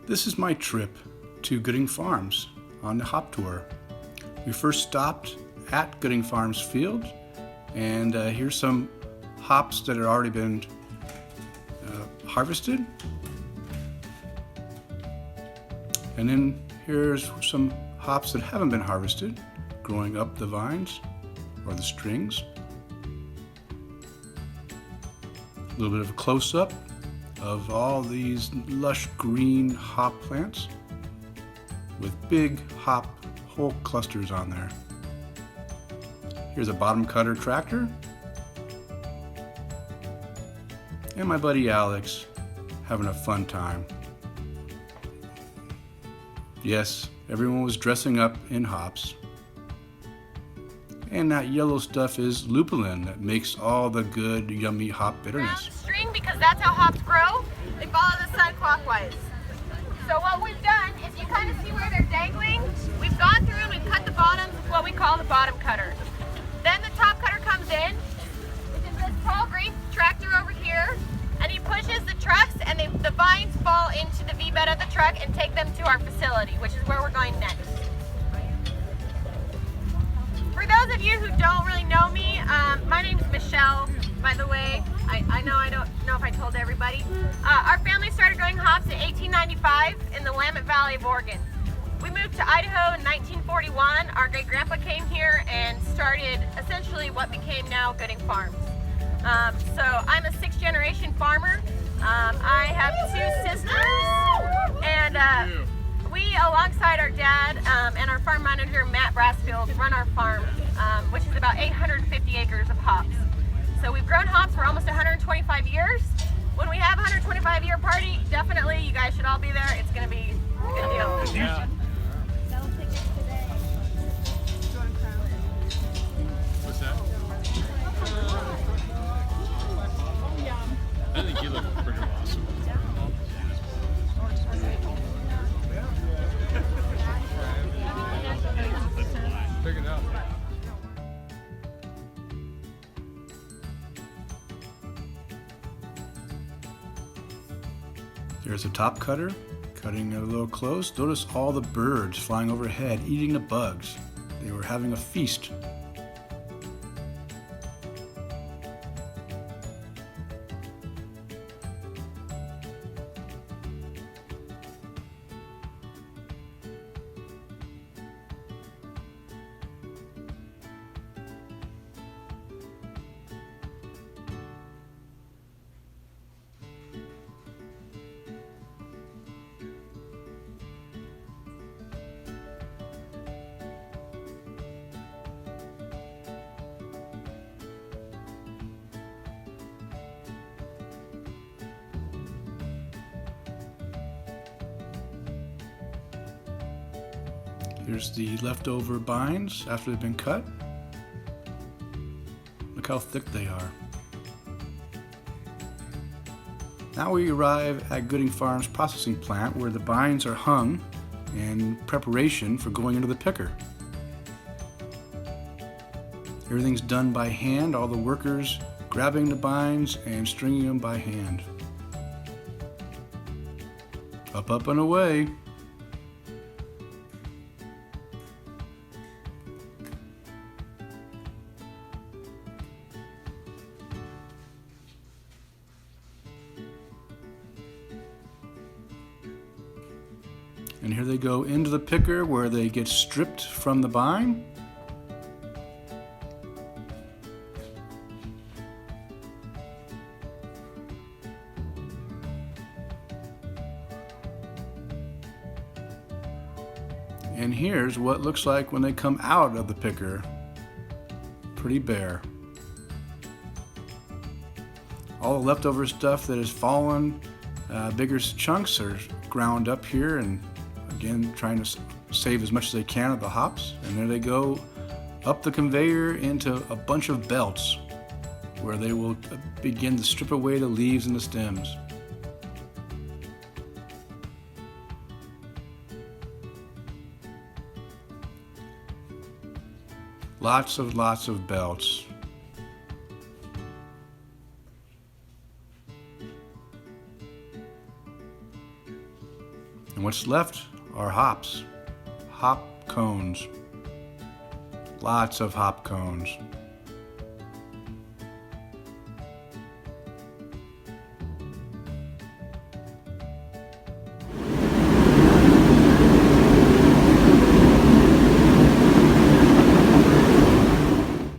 This is my trip to Gooding Farms on the hop tour. We first stopped at Gooding Farms field, and here's some hops that had already been harvested. And then here's some hops that haven't been harvested, growing up the vines or the strings. A little bit of a close-up of all these lush green hop plants with big hop whole clusters on there. Here's a bottom cutter tractor, and my buddy Alex having a fun time. Yes, everyone was dressing up in hops. And that yellow stuff is lupulin that makes all the good, yummy hop bitterness. Around the string, because that's how hops grow. They follow the sun clockwise. So what we've done is, you kind of see where they're dangling. We've gone through and we've cut the bottoms with what we call the bottom cutter. Then the top cutter comes in, which is this tall green tractor over here, and he pushes the trucks, and the vines fall into the V-bed of the truck and take them to our facility, which is where we're going next. For those of you who don't really know me, my name's Michelle, by the way. I don't know if I told everybody. Our family started growing hops in 1895 in the Willamette Valley of Oregon. We moved to Idaho in 1941. Our great-grandpa came here and started essentially what became now Gooding Farms. So I'm a sixth-generation farmer. I have two sisters, and we, alongside our dad and our farm manager, Matt Brassfield, run our farm, which is about 850 acres of hops. So we've grown hops for almost 125 years. When we have a 125-year party, definitely you guys should all be there. It's going to be a good deal. Yeah. What's that? I think you look pretty awesome. Pick it up. There's a top cutter, cutting it a little close. Notice all the birds flying overhead, eating the bugs. They were having a feast. Here's the leftover bines after they've been cut. Look how thick they are. Now we arrive at Gooding Farms processing plant, where the bines are hung in preparation for going into the picker. Everything's done by hand, all the workers grabbing the bines and stringing them by hand. Up, up, and away. And here they go into the picker, where they get stripped from the vine. And here's what it looks like when they come out of the picker. Pretty bare. All the leftover stuff that has fallen, bigger chunks are ground up here, and again trying to save as much as they can of the hops. And there they go up the conveyor into a bunch of belts, where they will begin to strip away the leaves and the stems. Lots of belts. And And what's left are hops. Hop cones. Lots of hop cones.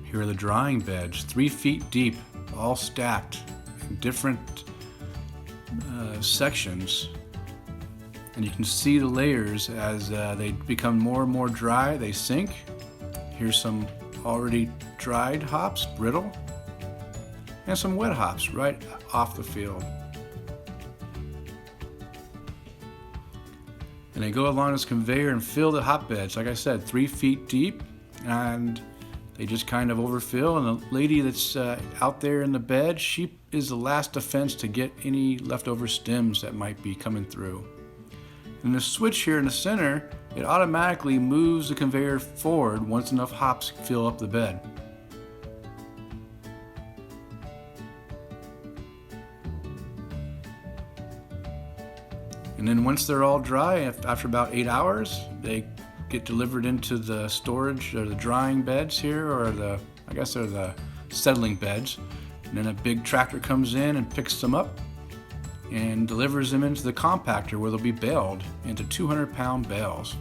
Here are the drying beds, 3 feet deep, all stacked in different sections. And you can see the layers as they become more and more dry, they sink. Here's some already dried hops, brittle, and some wet hops right off the field. And they go along this conveyor and fill the hotbeds, like I said, 3 feet deep, and they just kind of overfill. And the lady that's out there in the bed, she is the last defense to get any leftover stems that might be coming through. And the switch here in the center, it automatically moves the conveyor forward once enough hops fill up the bed. And then once they're all dry, after about 8 hours, they get delivered into the storage or the drying beds here, or I guess they're the settling beds. And then a big tractor comes in and picks them up and delivers them into the compactor where they'll be baled into 200-pound bales.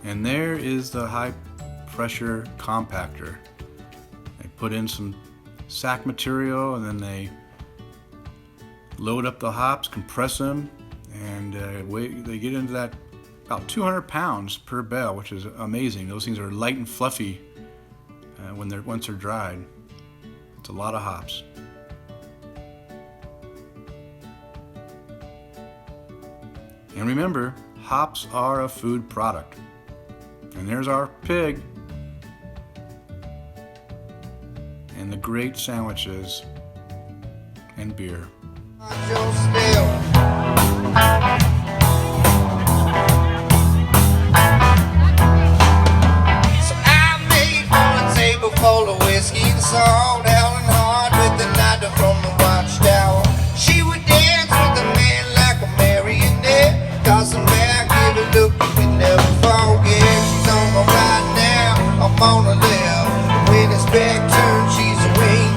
And there is the high pressure compactor. They put in some sack material and then they load up the hops, compress them, and they get into that about 200 pounds per bale, which is amazing. Those things are light and fluffy once they're dried. It's a lot of hops. And remember, hops are a food product. And there's our pig. And the great sandwiches and beer. Full of whiskey and salt, howling hard with the night from the watchtower. She would dance with a man like a marionette, cause the man give a look you can never forget. She's on the right now, I'm on the left. When it's back turned, she's away